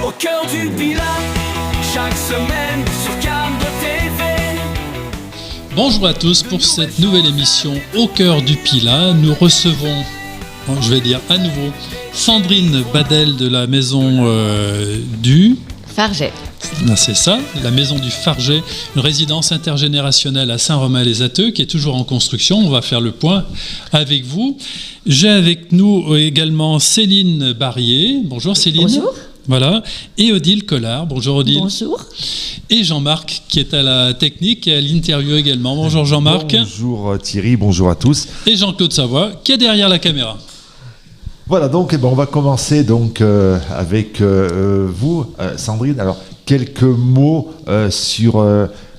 au cœur du Pilat, chaque semaine sur Cannes TV. Bonjour à tous pour cette nouvelle émission Au cœur du Pilat. Nous recevons, je vais dire à nouveau, Sandrine Badel de la maison du Farget. C'est ça, la maison du Farget, une résidence intergénérationnelle à Saint-Romain-les-Atteux qui est toujours en construction. On va faire le point avec vous. J'ai avec nous également Céline Barrier. Bonjour Céline. Bonjour. Voilà. Et Odile Collard. Bonjour Odile. Bonjour. Et Jean-Marc qui est à la technique et à l'interview également. Bonjour Jean-Marc. Bonjour Thierry, bonjour à tous. Et Jean-Claude Savoie qui est derrière la caméra. Voilà, donc on va commencer avec vous, Sandrine. Alors, quelques mots sur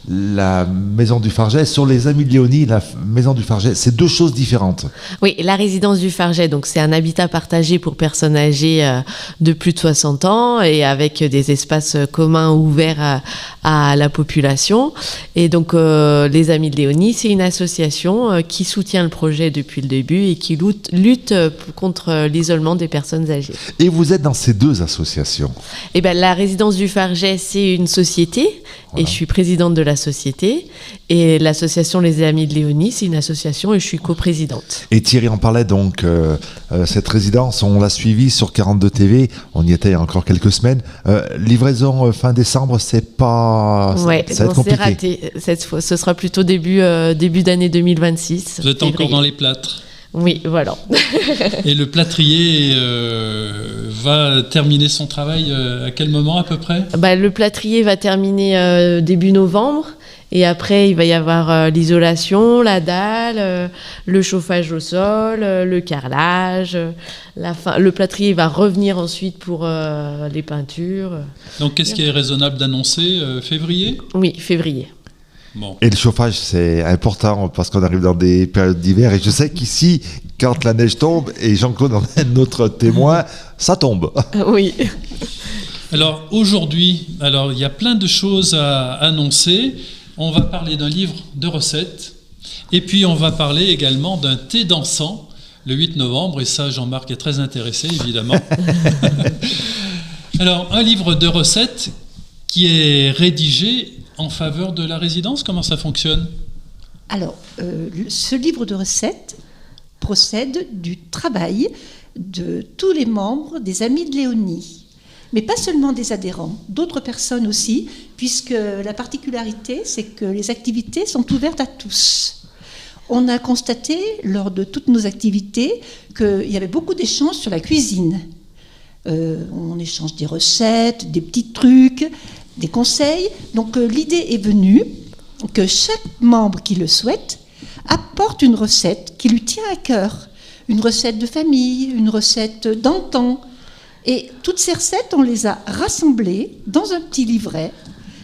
la maison du Farget, sur les Amis de Léonie, la maison du Farget. C'est deux choses différentes. Oui, la résidence du Farget, donc c'est un habitat partagé pour personnes âgées de plus de 60 ans et avec des espaces communs ouverts à la population. Et donc les Amis de Léonie, c'est une association qui soutient le projet depuis le début et qui lutte contre l'isolement des personnes âgées. Et vous êtes dans ces deux associations? Eh ben, la résidence du Farget, c'est une société. Voilà. Et je suis présidente de la société. Et l'association Les Amis de Léonie, c'est une association et je suis coprésidente. Et Thierry en parlait donc, cette résidence, on l'a suivie sur 42 TV, on y était il y a encore quelques semaines. Livraison fin décembre, c'est pas... Ouais, ça va être compliqué. C'est raté cette fois. Ce sera plutôt début d'année 2026. Vous êtes encore dans les plâtres? Oui, voilà. Et le plâtrier va terminer son travail à quel moment à peu près? Le plâtrier va terminer début novembre. Et après, il va y avoir l'isolation, la dalle, le chauffage au sol, le carrelage. Le plâtrier va revenir ensuite pour les peintures. Donc, qu'est-ce qui est raisonnable d'annoncer? Février? Oui, février. Bon. Et le chauffage, c'est important parce qu'on arrive dans des périodes d'hiver. Et je sais qu'ici, quand la neige tombe, et Jean-Claude en est notre témoin, ça tombe. Oui. Alors, aujourd'hui, il y a plein de choses à annoncer. On va parler d'un livre de recettes. Et puis, on va parler également d'un thé dansant le 8 novembre. Et ça, Jean-Marc est très intéressé, évidemment. Alors, un livre de recettes qui est rédigé en faveur de la résidence. Comment ça fonctionne? Alors, ce livre de recettes procède du travail de tous les membres des Amis de Léonie. Mais pas seulement des adhérents, d'autres personnes aussi, puisque la particularité, c'est que les activités sont ouvertes à tous. On a constaté, lors de toutes nos activités, qu'il y avait beaucoup d'échanges sur la cuisine. On échange des recettes, des petits trucs, des conseils. Donc l'idée est venue que chaque membre qui le souhaite apporte une recette qui lui tient à cœur. Une recette de famille, une recette d'antan. Et toutes ces recettes, on les a rassemblées dans un petit livret,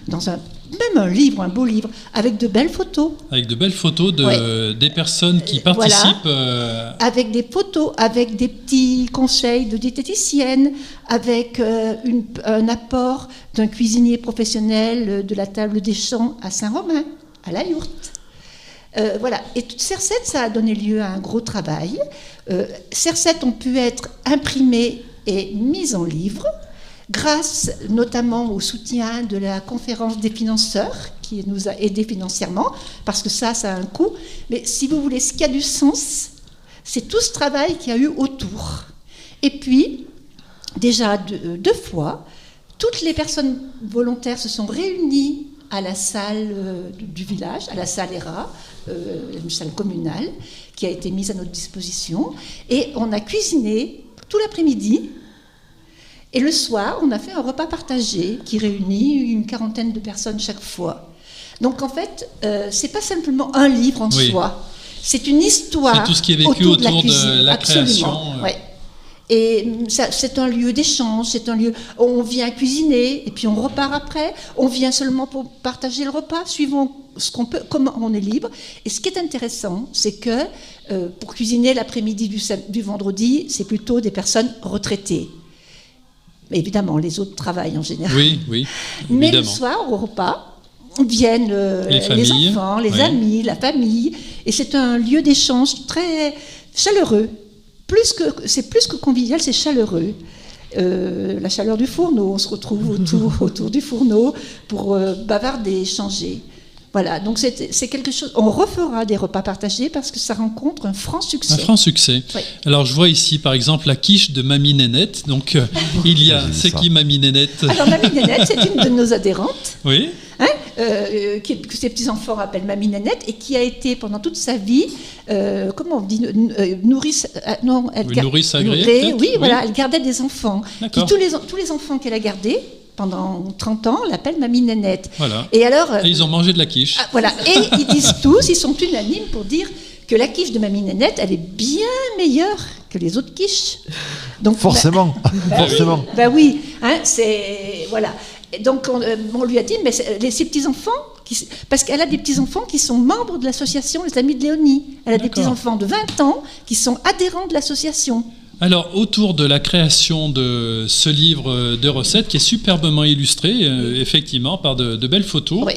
même un livre, un beau livre, avec de belles photos. Avec de belles photos des personnes qui participent. Voilà. Avec des photos, avec des petits conseils de diététicienne, avec un apport d'un cuisinier professionnel de la table des champs à Saint-Romain, à la yourte. Voilà. Et toutes ces recettes, ça a donné lieu à un gros travail. Ces recettes ont pu être imprimées et mise en livre, grâce notamment au soutien de la conférence des financeurs, qui nous a aidés financièrement, parce que ça a un coût. Mais si vous voulez, ce qui a du sens, c'est tout ce travail qu'il y a eu autour. Et puis, déjà deux fois, toutes les personnes volontaires se sont réunies à la salle du village, à la salle ERA, une salle communale, qui a été mise à notre disposition, et on a cuisiné tout l'après-midi, et le soir, on a fait un repas partagé qui réunit une quarantaine de personnes chaque fois. Donc en fait, c'est pas simplement un livre en soi, c'est une histoire. C'est tout ce qui est vécu autour de la création. Ouais. Et c'est un lieu d'échange, c'est un lieu où on vient cuisiner et puis on repart après. On vient seulement pour partager le repas, suivant ce qu'on peut, comment on est libre. Et ce qui est intéressant, c'est que pour cuisiner l'après-midi du vendredi, c'est plutôt des personnes retraitées. Mais évidemment, les autres travaillent en général. Oui, évidemment. Mais le soir, au repas, viennent les enfants, les amis, la famille. Et c'est un lieu d'échange très chaleureux. C'est plus que convivial, c'est chaleureux. la chaleur du fourneau. On se retrouve autour du fourneau pour bavarder, échanger. Voilà, donc c'est quelque chose. On refera des repas partagés parce que ça rencontre un franc succès. Un franc succès. Oui. Alors je vois ici par exemple la quiche de Mamie Nénette. Donc il y a, c'est qui Mamie Nénette? Alors Mamie Nénette, c'est une de nos adhérentes. Oui. Que ses petits-enfants appellent Mamie Nénette et qui a été pendant toute sa vie, comment on dit, nourrice, non, Nourrice agréée, nourrie, peut-être. oui, voilà, elle gardait des enfants. D'accord. Tous les enfants qu'elle a gardés pendant 30 ans l'appellent Mamie Nénette. Voilà. Et alors, Et ils ont mangé de la quiche. voilà, et ils disent tous, ils sont unanimes pour dire que la quiche de Mamie Nénette, elle est bien meilleure que les autres quiches. Donc, Forcément, forcément. Ben oui, hein, c'est voilà. Et donc on lui a dit, mais ses petits-enfants, parce qu'elle a des petits-enfants qui sont membres de l'association Les Amis de Léonie. Elle a des D'accord. petits-enfants de 20 ans qui sont adhérents de l'association. Alors, autour de la création de ce livre de recettes, qui est superbement illustré, effectivement, par de belles photos, Oui.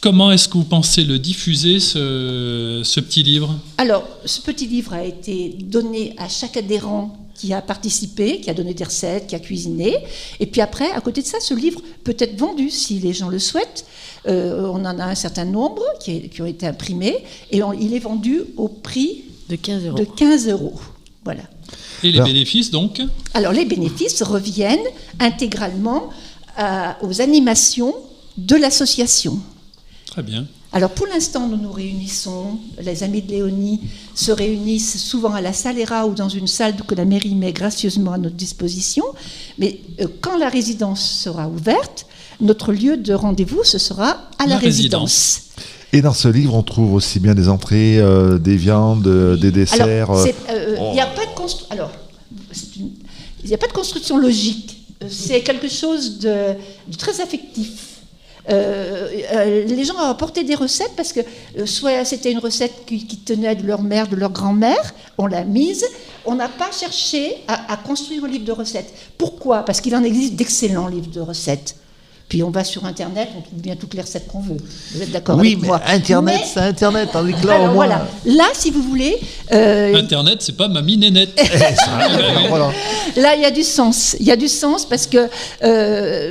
comment est-ce que vous pensez le diffuser, ce petit livre? Alors, ce petit livre a été donné à chaque adhérent qui a participé, qui a donné des recettes, qui a cuisiné. Et puis après, à côté de ça, ce livre peut être vendu si les gens le souhaitent. On en a un certain nombre qui ont été imprimés et il est vendu au prix De 15 euros. de 15 €. Voilà. Et les Alors- bénéfices, donc? Alors les bénéfices reviennent intégralement aux animations de l'association. Très bien. Alors pour l'instant, nous nous réunissons, les Amis de Léonie se réunissent souvent à la Salera ou dans une salle que la mairie met gracieusement à notre disposition. Mais quand la résidence sera ouverte, notre lieu de rendez-vous, ce sera à la La résidence. résidence. Et dans ce livre, on trouve aussi bien des entrées, des viandes, des desserts. Alors, il n'y a pas de il n'y a pas de construction logique. C'est quelque chose de très affectif. Les gens ont apporté des recettes parce que soit c'était une recette qui tenait de leur mère, de leur grand-mère, on l'a mise. On n'a pas cherché à construire un livre de recettes. Pourquoi? Parce qu'il en existe d'excellents livres de recettes. Puis on va sur Internet, on trouve bien toutes les recettes qu'on veut. Vous êtes d'accord Oui, avec mais moi? Internet, Mais- c'est Internet. Tandis que là, alors au moins. voilà. Là, si vous voulez, Internet, c'est pas Mamie Nénette. Voilà. là, il y a du sens. Il y a du sens parce que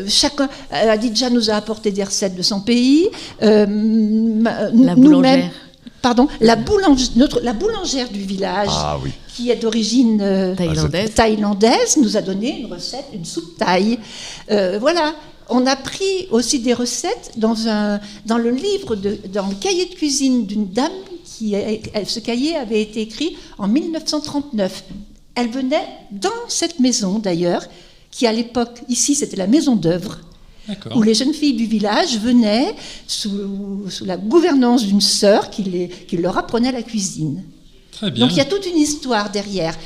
chacun, Adidja nous a apporté des recettes de son pays. La Nous-mêmes, boulangère. pardon, la boulangère du village, Ah oui. qui est d'origine Thaïlandaise. nous a donné une recette, une soupe thaï. Voilà. On a pris aussi des recettes dans le livre, dans le cahier de cuisine d'une dame ce cahier avait été écrit en 1939. Elle venait dans cette maison d'ailleurs, qui à l'époque, ici c'était la maison d'œuvre, D'accord. où les jeunes filles du village venaient sous la gouvernance d'une sœur qui leur apprenait la cuisine. Très bien. Donc il y a toute une histoire derrière.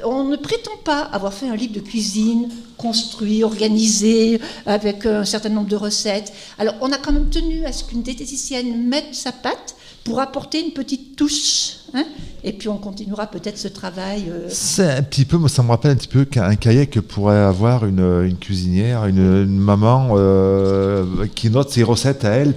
On ne prétend pas avoir fait un livre de cuisine construit, organisé, avec un certain nombre de recettes. Alors on a quand même tenu à ce qu'une diététicienne mette sa patte pour apporter une petite touche. Hein, et puis on continuera peut-être ce travail. C'est un petit peu, moi, ça me rappelle un petit peu qu'un cahier que pourrait avoir une cuisinière, une maman qui note ses recettes à elle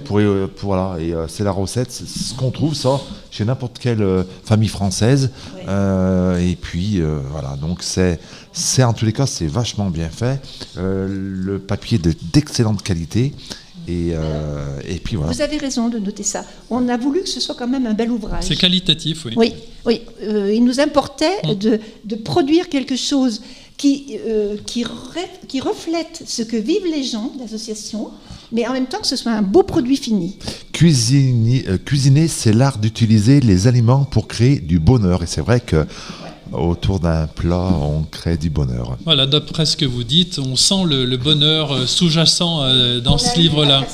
voilà. Et c'est la recette, c'est ce qu'on trouve ça chez n'importe quelle famille française. Ouais. Et puis voilà, donc c'est en tous les cas c'est vachement bien fait. Le papier d'excellente qualité. Et puis voilà. Vous avez raison de noter ça. On a voulu que ce soit quand même un bel ouvrage. C'est qualitatif, oui. Oui. Il nous importait de produire quelque chose qui reflète ce que vivent les gens de l'association, mais en même temps que ce soit un beau produit fini. Cuisiner, c'est l'art d'utiliser les aliments pour créer du bonheur. Et c'est vrai que autour d'un plat, on crée du bonheur. Voilà, d'après ce que vous dites, on sent le bonheur sous-jacent dans ce livre-là.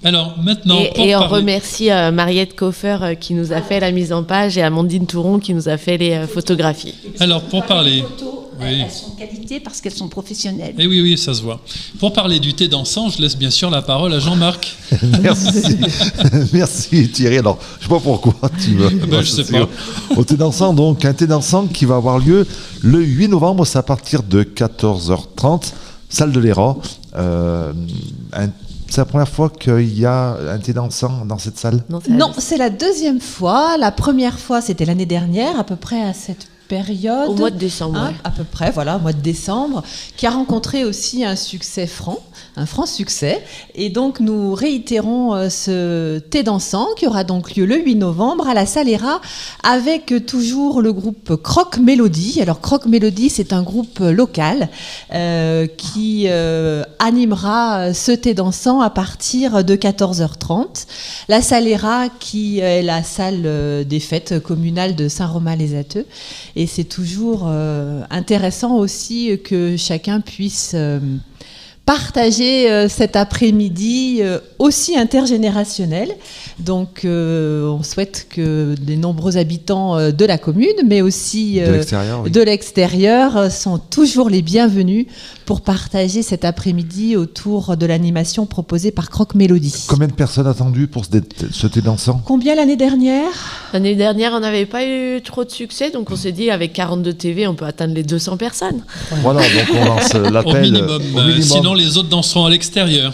Alors maintenant, Et on remercie Mariette Koffer qui nous a fait la mise en page et Amandine Touron qui nous a fait les photographies. Alors pour parler... Les photos, Oui. elles sont de qualité parce qu'elles sont professionnelles. Eh oui, ça se voit. Pour parler du thé dansant, je laisse bien sûr la parole à Jean-Marc. Merci. Merci Thierry. Alors, je sais pas pourquoi tu veux. Ben, je sais pas. Au thé dansant, donc un thé dansant qui va avoir lieu le 8 novembre, c'est à partir de 14h30, salle de l'Héra. C'est la première fois qu'il y a un thé dansant dans cette salle? Non, c'est la Non, c'est la deuxième fois. La première fois, c'était l'année dernière, à peu près à cette période. Au mois de décembre, ouais. À peu près, voilà, au mois de décembre, qui a rencontré aussi un succès franc, un franc succès. Et donc, nous réitérons ce thé dansant qui aura donc lieu le 8 novembre à la Salera avec toujours le groupe Croque Mélodie. Alors, Croque Mélodie, c'est un groupe local qui animera ce thé dansant à partir de 14h30. La Salera, qui est la salle des fêtes communales de Saint-Romain-les-Atteux. Et c'est toujours intéressant aussi que chacun puisse partager cet après-midi aussi intergénérationnel. Donc, on souhaite que les nombreux habitants de la commune, mais aussi de l'extérieur, sont toujours les bienvenus pour partager cet après-midi autour de l'animation proposée par Croque Mélodie. Combien de personnes attendues pour ce thé dansant? Combien l'année dernière? L'année dernière, on n'avait pas eu trop de succès, donc on s'est dit avec 42 TV, on peut atteindre les 200 personnes. Voilà, donc on lance l'appel. Au minimum. Sinon, les autres danseront à l'extérieur.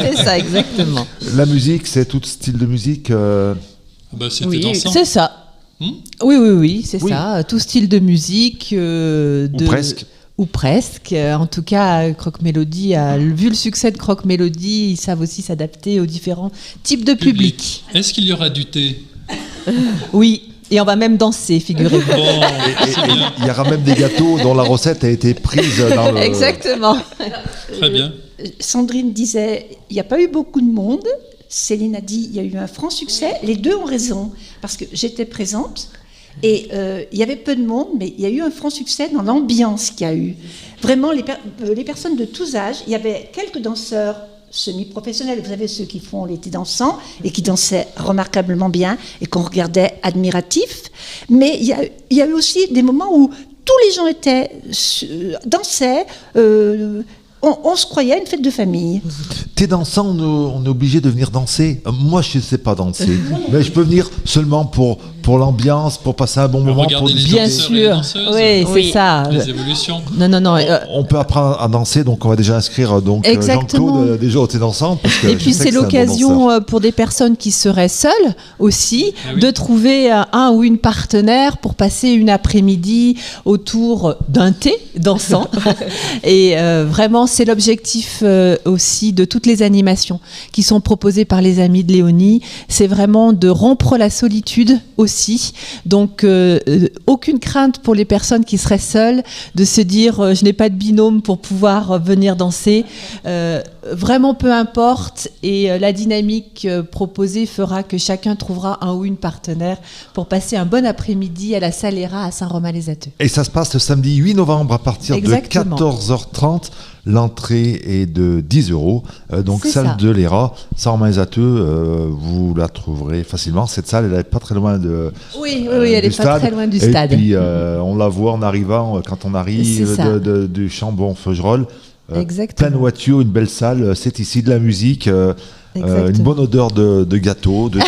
C'est ça, exactement. La musique, c'est tout style de musique C'était Oui, dansant. c'est ça. Oui, c'est Oui. ça. Tout style de musique. Ou presque. Ou presque. En tout cas, Croque Mélodie, vu le succès de Croque Mélodie, ils savent aussi s'adapter aux différents types de public. Est-ce qu'il y aura du thé? Oui, et on va même danser, figurez-vous. Bon, Et c'est bien. il y aura même des gâteaux dont la recette a été prise dans le... Exactement. Très bien. Sandrine disait, il n'y a pas eu beaucoup de monde. Céline a dit, il y a eu un franc succès. Les deux ont raison, parce que j'étais présente. Et il y avait peu de monde, mais il y a eu un franc succès dans l'ambiance qu'il y a eu. Vraiment, les personnes de tous âges, il y avait quelques danseurs semi-professionnels, vous savez, ceux qui font les thés dansants et qui dansaient remarquablement bien et qu'on regardait admiratifs. Mais il y a eu aussi des moments où tous les gens dansaient, on se croyait à une fête de famille. Thé dansant, on est obligé de venir danser. Moi, je ne sais pas danser, mais je peux venir seulement pour l'ambiance, pour passer un bon moment. Regarder les Bien danseurs et les sûr. danseuses. Oui, c'est Oui. ça. Les évolutions. Non. On peut apprendre à danser, donc on va déjà inscrire Exactement. Jean-Claude déjà au thé dansant. Parce que Et je puis sais c'est que un bon l'occasion danseur. pour des personnes qui seraient seules aussi Ah oui. de trouver un ou une partenaire pour passer une après-midi autour d'un thé dansant. Et vraiment c'est l'objectif aussi de toutes les animations qui sont proposées par les amis de Léonie. C'est vraiment de rompre la solitude aussi. Donc aucune crainte pour les personnes qui seraient seules de se dire je n'ai pas de binôme pour pouvoir venir danser. Vraiment peu importe, et la dynamique proposée fera que chacun trouvera un ou une partenaire pour passer un bon après-midi à la Salera à Saint-Romain-les-Atteux. Et ça se passe le samedi 8 novembre à partir Exactement. de 14h30. L'entrée est de 10 €. Donc C'est salle ça. de l'ERA, Saint-Romain-les-Atteux, vous la trouverez facilement. Cette salle, elle n'est pas très loin de Oui, elle du n'est pas stade. très loin du Et stade. puis on la voit en arrivant, quand on C'est arrive ça. du Chambon-Feugerolles. Exactement. Plein de voitures, une belle salle, c'est ici de la musique, une Exactement. bonne odeur de gâteau, de thé.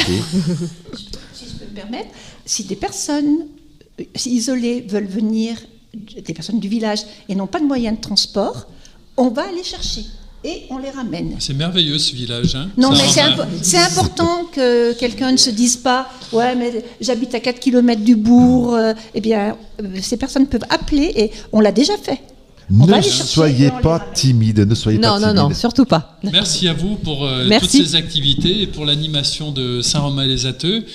Si je peux me permettre, si des personnes isolées veulent venir, des personnes du village, et n'ont pas de moyens de transport, on va les chercher et on les ramène. C'est merveilleux ce village. Hein. Non, mais Saint-Romain. c'est important que quelqu'un ne se dise pas « Ouais, mais j'habite à 4 km du bourg. Eh bien, ces personnes peuvent appeler et on l'a déjà fait. On va Ne les chercher soyez et on les pas ramène. timide, ne soyez pas timide. Non, surtout pas. Merci à vous pour Merci. toutes ces activités et pour l'animation de Saint-Romain-les-Atteux.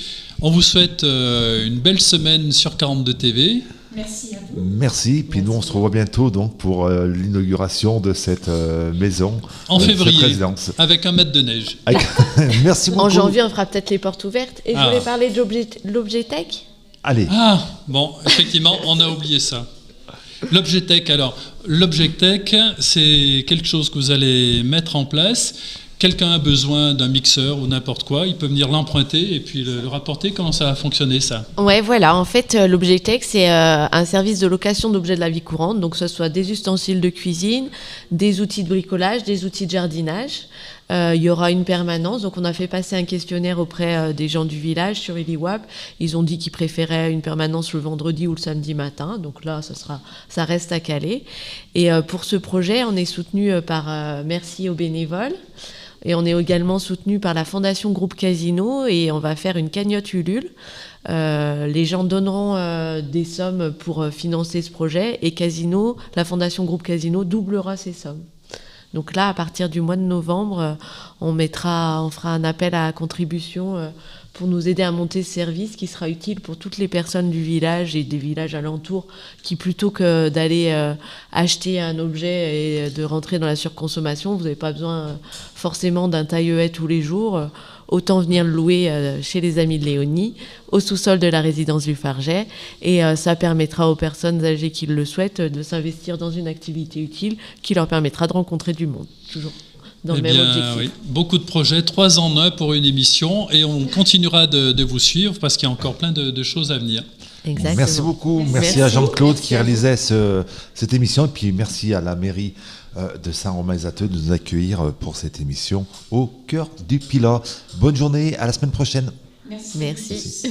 On vous souhaite une belle semaine sur 42 TV. Merci à vous. Merci, puis nous on se revoit bientôt donc pour l'inauguration de cette maison. En de cette février, résidence. avec un mètre de neige. Avec- Merci beaucoup. En janvier, on fera peut-être les portes ouvertes. Et je Ah. voulais parler de l'Objetech. Allez, Ah, bon, effectivement, on a oublié ça. L'Objetech, alors, l'Objetech, c'est quelque chose que vous allez mettre en place. Quelqu'un a besoin d'un mixeur ou n'importe quoi, il peut venir l'emprunter et puis le rapporter. Comment ça va fonctionner, ça? Ouais, voilà. En fait, l'Objetech, c'est un service de location d'objets de la vie courante. Donc, que ce soit des ustensiles de cuisine, des outils de bricolage, des outils de jardinage. Il y aura une permanence. Donc, on a fait passer un questionnaire auprès des gens du village sur Eliwap. Ils ont dit qu'ils préféraient une permanence le vendredi ou le samedi matin. Donc là, ça reste à caler. Et pour ce projet, on est soutenu par Merci aux bénévoles. Et on est également soutenu par la Fondation Groupe Casino et on va faire une cagnotte Ulule. Les gens donneront des sommes pour financer ce projet et Casino, la Fondation Groupe Casino doublera ces sommes. Donc là, à partir du mois de novembre, on fera un appel à contribution pour nous aider à monter ce service qui sera utile pour toutes les personnes du village et des villages alentours qui, plutôt que d'aller acheter un objet et de rentrer dans la surconsommation, vous n'avez pas besoin forcément d'un taille-haie tous les jours. Autant venir le louer chez les amis de Léonie, au sous-sol de la résidence du Farget. Et ça permettra aux personnes âgées qui le souhaitent de s'investir dans une activité utile qui leur permettra de rencontrer du monde. Toujours dans le même objectif. Oui. Beaucoup de projets, 3 en 1 pour une émission. Et on continuera de vous suivre parce qu'il y a encore plein de choses à venir. Exactement. Merci beaucoup. Merci à Jean-Claude qui réalisait cette émission. Et puis merci à la mairie de Saint-Romain-les-Ateux de nous accueillir pour cette émission au cœur du Pilat. Bonne journée, à la semaine prochaine. Merci.